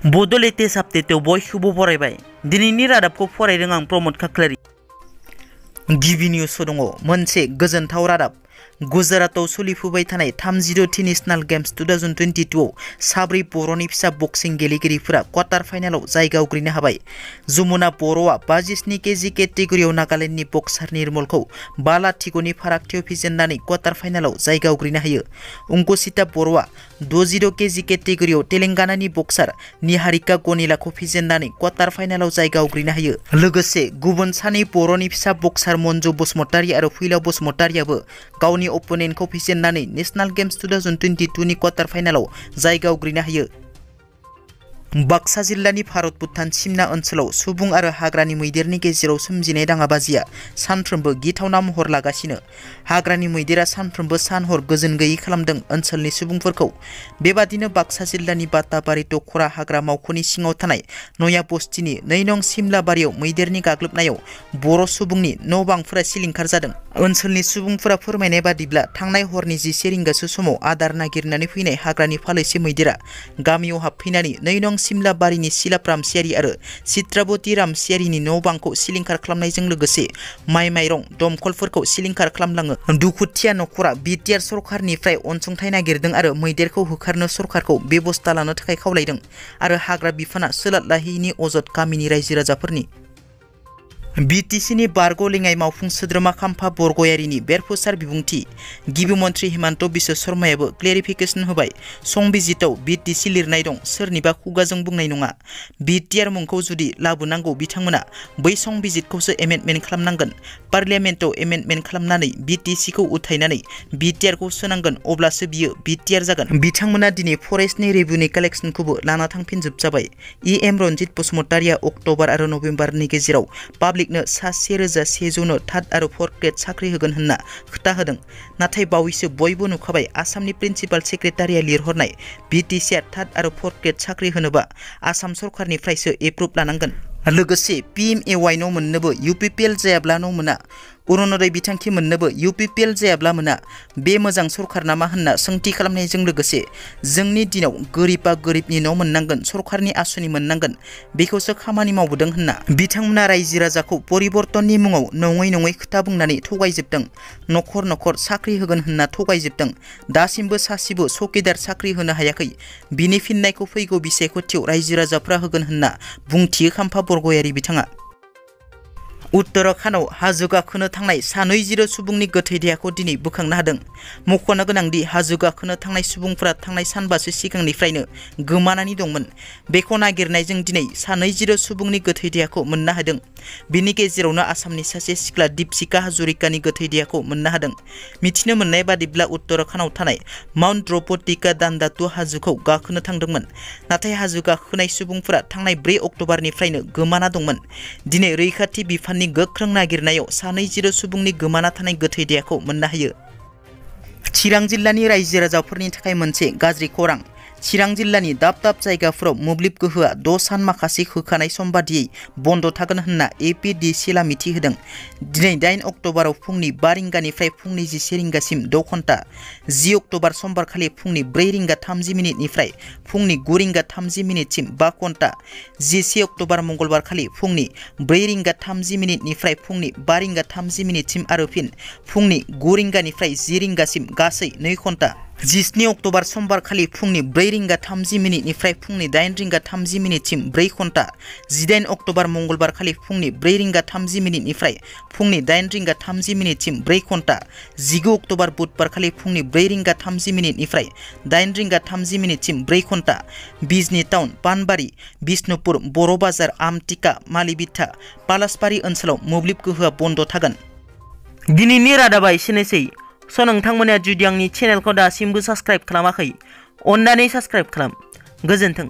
बड' लेटेस्ट आपडेटआव बयखौबो बरायबाय। दिनैनि रादाबखौ फरायदों आं प्रमद खाख्लारि। गिबि निउसआव दङ मोनसे गोजोनथाव रादाब। गुजरातआव सोलिफुबाय थानाय 32थि नेशनेल गेम्स 2022 आव साब्रै बर'नि फिसा बक्सिं गेलेगिरिफोरा क्वार्टार फाइनालाव जायगा आवग्रिनो हाबाय। जमुना बर'आ 57 केजि केटेगरियाव नागालेन्डनि बक्सार निर्मलखौ 5-0 फारागथियाव फेजेननानै क्वार्टार फाइनालाव जायगा आवग्रिनो हायो। अंकुसिता बर'आ 66 केजि केटेगरियाव तेलेंगानानि बक्सार निहारिका गनिलाखौ फेजेननानै क्वार्टार फाइनालाव जायगा आवग्रिनो हायो। लोगोसे गुबुन सानै बर'नि फिसा बक्सार मन्जु बसुमतारी आरो फैलाव बसुमतारीआबो गावनि अपोनेन्टखौ फेजेननानै नेशनेल गेम्स 2022 नि क्वार्टार फाइनालाव जायगा आवग्रिनो हायो। बाक्सा जिल्लानि भारत भुटान सिमना ओनसोलाव सुबुं आरो हाग्रानि मैदेरनि गेजेराव सोमजिनाय दाङाबाजिया सानफ्रोमबो गिथावना महर लागासिनो। हाग्रानि मैदेरा सानफ्रोमबो सान-हर गोजोन गैयै खालामदों ओनसोलनि सुबुंफोरखौ। बेबादिनो बाक्सा जिल्लानि बाताबारि दखरा हाग्रा मावख'नि सिङाव थानाय नया बस्तिनि 2 नं सिमलाबारियाव मैदेरनि गाग्लोबनायाव बर' सुबुंनि न' बांफोरा सिलिंखार जादों। ओनसोलनि सुबुंफोरा फोरमायनाय बादिब्ला थांनाय हरनि 10 रिंगासो समाव आदार नागिरनानै फैनाय हाग्रानि फालोसे मैदेरा गामियाव हाबफैनानै 2 नं सिमलाबारिनि सिलाप रामसियारि आरो चित्राबती रामसियारिनि न' बांखौ सिलिंखार खालामनायजों लोगोसे माइ माइरं दमखलफोरखौ सिलिंखार खालामलाङो। दुखुथिया नखरा BTR सरखारनिफ्राय अनसुंथाइ नागिरदों आरो मैदेरखौ होखारनो सरखारखौ बेबस्था लानो थाखाय खावलायदों आरो हाग्रा बिफाना सोलाद लाहैयैनि अजद गामिनि रायजो राजाफोरनि। BTC नि बारग' लेङाइ मावफुं सोद्रोमा खाम्फा बरगयारिनि बेरफुसार बिबुंथि। गिबि मन्थ्रि हिमन्त बिश्व शर्मायाबो क्लेरिफिकेसन होबाय। संबिजिताव BTC लिरनाय दं, सोरनिबा खुगाजों बुंनाय नङा। BTR मुंखौ जुदि लाबोनांगौ बिथांमोना बै संबिजितखौसो एमेन्डमेन्ट खालामनांगोन। पार्लियामेन्टआव एमेन्डमेन्ट खालामनानै BTC खौ उथायनानै BTR खौ सोनांगोन, अब्लासो बियो BTR जागोन। बिथांमोना दिनै फरेस्टनि रेभिनिउ कालेक्सनखौबो लाना थांफिनजोबजाबाय। EM रन्जित बसुमतारीआ अक्ट'बर आरो नभेम्बरनि गेजेराव पाब्लिकनो सा 1,100 थार्ड आरो फोर्थ ग्रेड साख्रि होगोन होनना खोथा होदों। नाथाय बावैसो बयबो नुखाबाय आसामनि प्रिन्सिपाल सेक्रेटारिया लिरहरनाय BTC आ थार्ड आरो फोर्थ ग्रेड साख्रि होनोबा आसाम सरखारनिफ्रायसो एप्रुभ लानांगोन। लोगोसे PMAY न' मोननोबो UPPL जायाब्ला न' मोना। अरुणोदय बिथांखि मोननोबो UPPL जायाब्ला मोना। बे मोजां सरखार नामा होनना सोंथि खालामनायजों लोगोसे जोंनि दिनाव गोरिबा गोरिबनि न' मोननांगोन, सरखारनि आसुनि मोननांगोन, बेखौसो खामानि मावबोदों होनना बिथांमोना रायजो राजाखौ परिबर्तननि मुङाव नङै खोथा बुंनानै थगायजोबदों। नखर नखर साख्रि होगोन होनना थगायजोबदों। दासिमबो सासेबो चौकीदार साख्रि होनो हायाखै। बिनि फिननायखौ फैगौ बिसायख'थियाव रायजो राजाफ्रा होगोन होनना बुंथियो खाम्फा बरगयारि बिथाङा। उत्तराखन्डआव हाजो गाखोनो थांनाय सा 20 सुबुंनि गोथै देहाखौ दिनै बोखांनो हादों। मख'नो गोनांदि हाजो गाखोनो थांनाय सुबुंफोरा थांनाय सानबासो सिगांनिफ्रायनो गोमानानै दंमोन। बेखौ नागिरनायजों दिनै सा 20 सुबुंनि गोथै देहाखौ मोननो हादों। बिनि गेजेरावनो आसामनि सासे सिख्ला दीपशिका हाजरिकानि गोथै देहाखौ मोननो हादों। मिथिनो मोननाय बादिब्ला उत्तराखन्डआव थानाय माउन्ट द्रौपदीका दानदातु हाजोखौ गाखोनो थांदोंमोन। नाथाय हाजो गाखोनाय सुबुंफोरा थांनाय 4 अक्ट'बरनिफ्रायनो गोमाना दंमोन। दिनै रैखाथि बिफाननि गोख्रों नागिरनायाव सा 20 सुबुंनि गोमाना थानाय गोथै देहाखौ मोननो हायो। चिरां जिल्लानि रायजो राजाफोरनि थाखाय मोनसे गाज्रि खौरां। चिरां जिल्लानि दाब दाब जायगाफोराव मोब्लिब गोहोआ 6 सान माखासे होखानाय सम बादियै बन्द' थागोन होनना APDCL आ मिथिहोदों। दिनै 8 अक्ट'बराव फुंनि 5 रिंगानिफ्राय फुंनि 11 रिंगासिम 6 घन्टा, 10 अक्ट'बर समबारखालि फुंनि 4 रिंगा 30 मिनिटनिफ्राय फुंनि 9 रिंगा 30 मिनिटसिम 5 घन्टा, 11 अक्ट'बर मंगलबारखालि फुंनि 4 रिंगा 30 मिनिटनिफ्राय फुंनि 5 रिंगा 30 मिनिटसिम आरो फिन फुंनि 9 रिंगानिफ्राय 10 रिंगासिम गासै 2 घन्टा। 17 अक्ट'बर समबारखालि फुंनि 4 रिंगा 30 मिनिटनिफ्राय फुंनि 8 रिंगा 30 मिनिटसिम 4 घन्टा, 18 अक्ट'बर मंगलबारखालि फुंनि 4 रिंगा 30 मिनिटनिफ्राय फुंनि 8 रिंगा 30 मिनिटसिम 4 घन्टा, 19 अक्ट'बर बुधबारखालि फुंनि 4 रिंगा 30 मिनिटनिफ्राय 8 रिंगा 30 मिनिटसिम 4 घन्टा। बिजनी टाउन, पानबारि, बिष्णुपुर, बर' बाजार, आमथिका, मालिबिथा, पालासबारि ओनसोलाव मोब्लिब गोहोआ बन्द' थागोन। दिनैनि रादाबा एसेनोसै। नोंथांमोना जुदि आंनि चेनेलखौ दासिमबो साबस्क्राइब खालामाखै, अन्नानै साबस्क्राइब खालाम। गोजोन्थों।